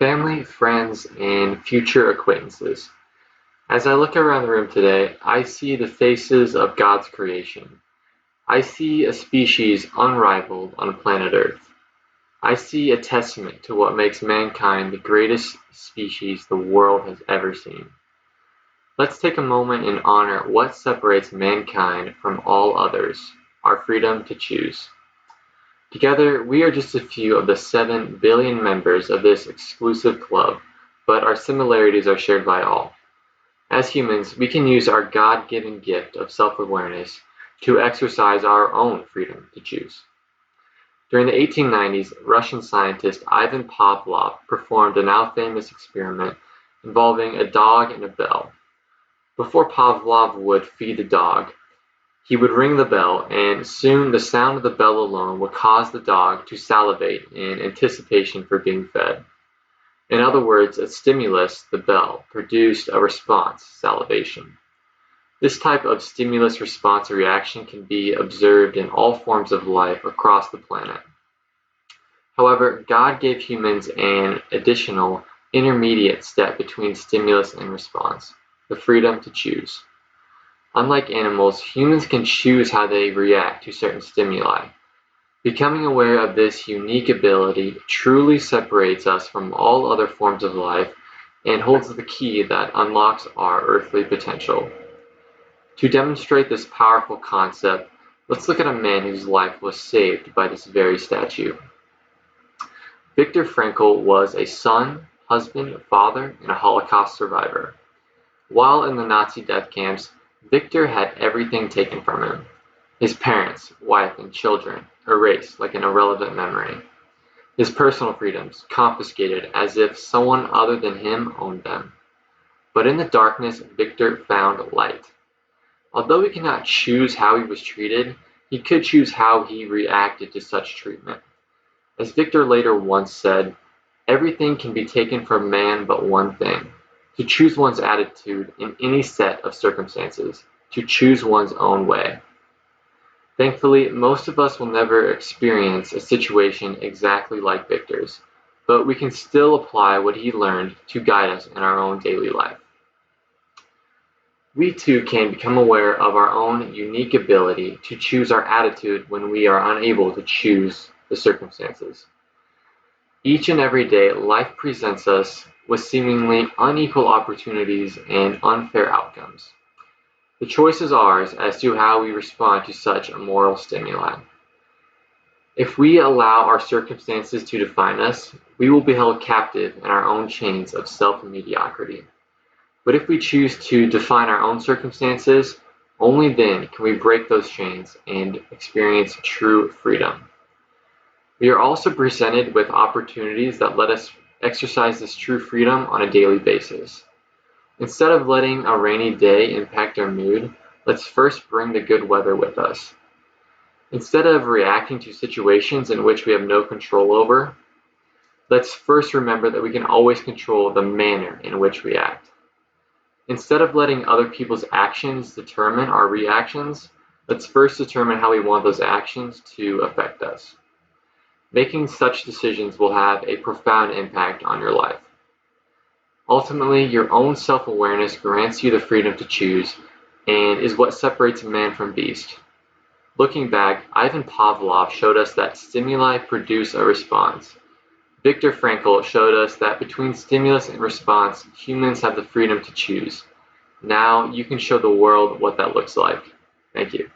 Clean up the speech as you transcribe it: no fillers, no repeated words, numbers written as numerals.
family, friends, and future acquaintances. As I look around the room today, I see the faces of God's creation. I see a species unrivaled on planet Earth. I see a testament to what makes mankind the greatest species the world has ever seen. Let's take a moment and honor what separates mankind from all others, our freedom to choose. Together, we are just a few of the 7 billion members of this exclusive club, but our similarities are shared by all. As humans, we can use our God-given gift of self-awareness to exercise our own freedom to choose. During the 1890s, Russian scientist Ivan Pavlov performed a now famous experiment involving a dog and a bell. Before Pavlov would feed the dog, he would ring the bell, and soon the sound of the bell alone would cause the dog to salivate in anticipation for being fed. In other words, a stimulus, the bell, produced a response, salivation. This type of stimulus-response reaction can be observed in all forms of life across the planet. However, God gave humans an additional, intermediate step between stimulus and response, the freedom to choose. Unlike animals, humans can choose how they react to certain stimuli. Becoming aware of this unique ability truly separates us from all other forms of life and holds the key that unlocks our earthly potential. To demonstrate this powerful concept, let's look at a man whose life was saved by this very statue. Viktor Frankl was a son, husband, father, and a Holocaust survivor. While in the Nazi death camps, Viktor had everything taken from him. His parents, wife, and children erased like an irrelevant memory. His personal freedoms confiscated as if someone other than him owned them. But in the darkness, Viktor found light. Although he could not choose how he was treated, he could choose how he reacted to such treatment. As Viktor later once said, "Everything can be taken from man but one thing: to choose one's attitude in any set of circumstances, to choose one's own way." Thankfully, most of us will never experience a situation exactly like Viktor's, but we can still apply what he learned to guide us in our own daily life. We too can become aware of our own unique ability to choose our attitude when we are unable to choose the circumstances. Each and every day, life presents us with seemingly unequal opportunities and unfair outcomes. The choice is ours as to how we respond to such a moral stimuli. If we allow our circumstances to define us, we will be held captive in our own chains of self-mediocrity. But if we choose to define our own circumstances, only then can we break those chains and experience true freedom. We are also presented with opportunities that let us exercise this true freedom on a daily basis. Instead of letting a rainy day impact our mood, let's first bring the good weather with us. Instead of reacting to situations in which we have no control over, let's first remember that we can always control the manner in which we act. Instead of letting other people's actions determine our reactions, let's first determine how we want those actions to affect us. Making such decisions will have a profound impact on your life. Ultimately, your own self-awareness grants you the freedom to choose and is what separates man from beast. Looking back, Ivan Pavlov showed us that stimuli produce a response. Viktor Frankl showed us that between stimulus and response, humans have the freedom to choose. Now you can show the world what that looks like. Thank you.